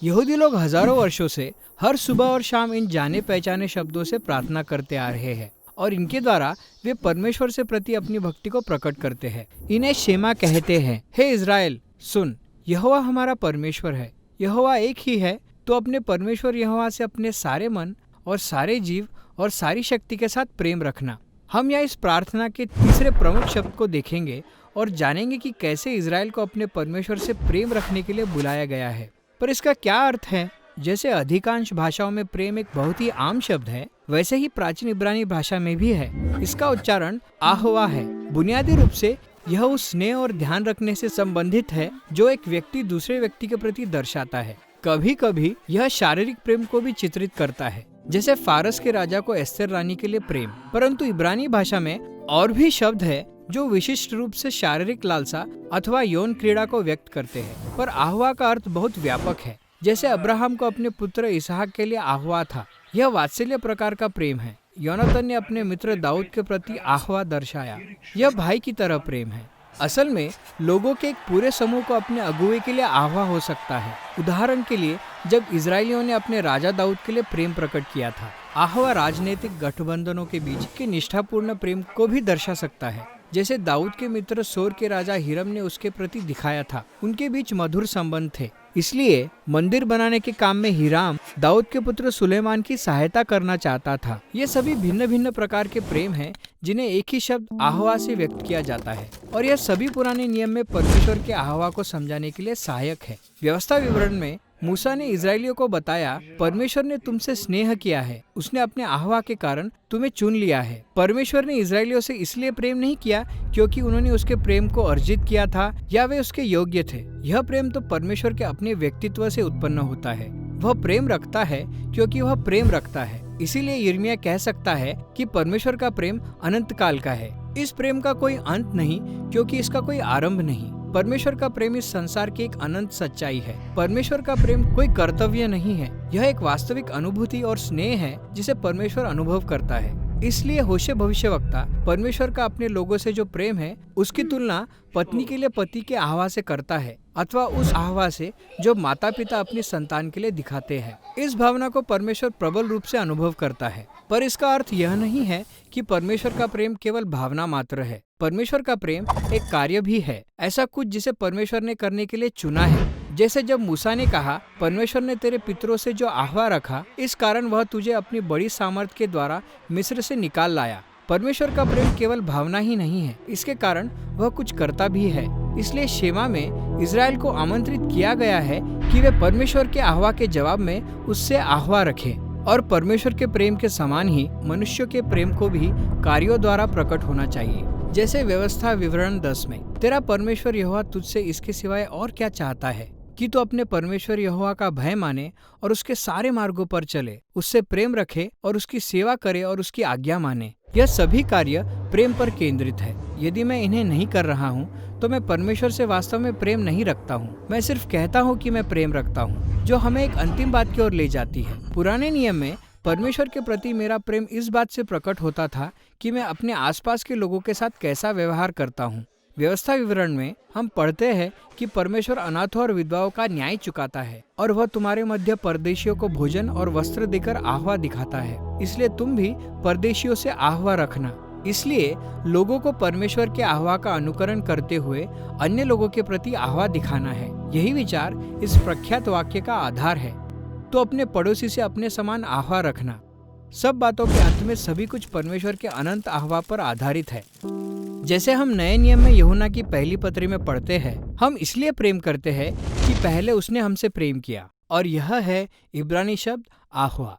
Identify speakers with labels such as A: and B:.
A: यहूदी लोग हजारों वर्षों से हर सुबह और शाम इन जाने पहचाने शब्दों से प्रार्थना करते आ रहे हैं और इनके द्वारा वे परमेश्वर से प्रति अपनी भक्ति को प्रकट करते हैं। इन्हें शेमा कहते हैं। हे इज़राइल, सुन, यहोवा हमारा परमेश्वर है, यहोवा एक ही है। तो अपने परमेश्वर यहोवा से अपने सारे मन और सारे जीव और सारी शक्ति के साथ प्रेम रखना। हम यहाँ इस प्रार्थना के तीसरे प्रमुख शब्द को देखेंगे और जानेंगे कि कैसे इज़राइल को अपने परमेश्वर से प्रेम रखने के लिए बुलाया गया है। पर इसका क्या अर्थ है? जैसे अधिकांश भाषाओं में प्रेम एक बहुत ही आम शब्द है, वैसे ही प्राचीन इब्रानी भाषा में भी है। इसका उच्चारण आहवा है। बुनियादी रूप से यह उस स्नेह और ध्यान रखने से संबंधित है जो एक व्यक्ति दूसरे व्यक्ति के प्रति दर्शाता है। कभी कभी यह शारीरिक प्रेम को भी चित्रित करता है, जैसे फारस के राजा को एस्तर रानी के लिए प्रेम। परंतु इब्रानी भाषा में और भी शब्द है जो विशिष्ट रूप से शारीरिक लालसा अथवा यौन क्रीड़ा को व्यक्त करते हैं। पर आहवा का अर्थ बहुत व्यापक है। जैसे अब्राहम को अपने पुत्र इसहाक के लिए आहवा था, यह वात्सल्य प्रकार का प्रेम है। योनातन ने अपने मित्र दाऊद के प्रति आहवा दर्शाया, यह भाई की तरह प्रेम है। असल में लोगों के एक पूरे समूह को अपने अगुवे के लिए आहवा हो सकता है। उदाहरण के लिए जब इजरायलियों ने अपने राजा दाऊद के लिए प्रेम प्रकट किया था, आहवा राजनीतिक गठबंधनों के बीच के निष्ठापूर्ण प्रेम को भी दर्शा सकता है। जैसे दाऊद के मित्र सोर के राजा हिरम ने उसके प्रति दिखाया था, उनके बीच मधुर संबंध थे। इसलिए मंदिर बनाने के काम में हिराम दाऊद के पुत्र सुलेमान की सहायता करना चाहता था। ये सभी भिन्न भिन्न प्रकार के प्रेम हैं जिन्हें एक ही शब्द आहवा से व्यक्त किया जाता है, और यह सभी पुराने नियम में परमेश्वर के आहवा को समझाने के लिए सहायक है। व्यवस्था विवरण में मूसा ने इजरायलियों को बताया, परमेश्वर ने तुमसे स्नेह किया है, उसने अपने आहवा के कारण तुम्हें चुन लिया है। परमेश्वर ने इजरायलियों से इसलिए प्रेम नहीं किया क्योंकि उन्होंने उसके प्रेम को अर्जित किया था या वे उसके योग्य थे। यह प्रेम तो परमेश्वर के अपने व्यक्तित्व से उत्पन्न होता है। वह प्रेम रखता है क्योंकि वह प्रेम रखता है। इसीलिए यिर्मयाह कह सकता है कि परमेश्वर का प्रेम अनंत काल का है। इस प्रेम का कोई अंत नहीं क्योंकि इसका कोई आरंभ नहीं। परमेश्वर का प्रेम इस संसार की एक अनंत सच्चाई है। परमेश्वर का प्रेम कोई कर्तव्य नहीं है, यह एक वास्तविक अनुभूति और स्नेह है जिसे परमेश्वर अनुभव करता है। इसलिए होशे भविष्यवक्ता परमेश्वर का अपने लोगों से जो प्रेम है उसकी तुलना पत्नी के लिए पति के आहवा से करता है, अथवा उस आहवा से जो माता पिता अपनी संतान के लिए दिखाते हैं। इस भावना को परमेश्वर प्रबल रूप से अनुभव करता है। पर इसका अर्थ यह नहीं है कि परमेश्वर का प्रेम केवल भावना मात्र है। परमेश्वर का प्रेम एक कार्य भी है, ऐसा कुछ जिसे परमेश्वर ने करने के लिए चुना है। जैसे जब मूसा ने कहा, परमेश्वर ने तेरे पितरों से जो आहवा रखा, इस कारण वह तुझे अपनी बड़ी सामर्थ के द्वारा मिस्र से निकाल लाया। परमेश्वर का प्रेम केवल भावना ही नहीं है, इसके कारण वह कुछ करता भी है। इसलिए शेमा में इजराइल को आमंत्रित किया गया है कि वे परमेश्वर के आहवा के जवाब में उससे आहवा रखें, और परमेश्वर के प्रेम के समान ही मनुष्यों के प्रेम को भी कार्यों द्वारा प्रकट होना चाहिए। जैसे व्यवस्था विवरण 10 में, तेरा परमेश्वर यहोवा तुझसे इसके सिवाय और क्या चाहता है कि तू अपने परमेश्वर यहोवा का भय माने और उसके सारे मार्गों पर चले, उससे प्रेम रखे और उसकी सेवा करे और उसकी आज्ञा माने। यह सभी कार्य प्रेम पर केंद्रित है। यदि मैं इन्हें नहीं कर रहा हूँ तो मैं परमेश्वर से वास्तव में प्रेम नहीं रखता हूँ। मैं सिर्फ कहता हूँ कि मैं प्रेम रखता हूँ, जो हमें एक अंतिम बात की ओर ले जाती है। पुराने नियम में परमेश्वर के प्रति मेरा प्रेम इस बात से प्रकट होता था कि मैं अपने आसपास के लोगों के साथ कैसा व्यवहार करता हूँ। व्यवस्था विवरण में हम पढ़ते हैं कि परमेश्वर अनाथों और विधवाओं का न्याय चुकाता है और वह तुम्हारे मध्य परदेशियों को भोजन और वस्त्र देकर आहवा दिखाता है। इसलिए तुम भी परदेशियों से आहवा रखना। इसलिए लोगों को परमेश्वर के आहवा का अनुकरण करते हुए अन्य लोगों के प्रति आहवा दिखाना है। यही विचार इस प्रख्यात वाक्य का आधार है। तो अपने पड़ोसी से अपने समान आहवा रखना। सब बातों के अंत में सभी कुछ परमेश्वर के अनंत आहवा पर आधारित है। जैसे हम नए नियम में यूहन्ना की पहली पत्री में पढ़ते हैं, हम इसलिए प्रेम करते हैं कि पहले उसने हमसे प्रेम किया, और यह है इब्रानी शब्द आहवा।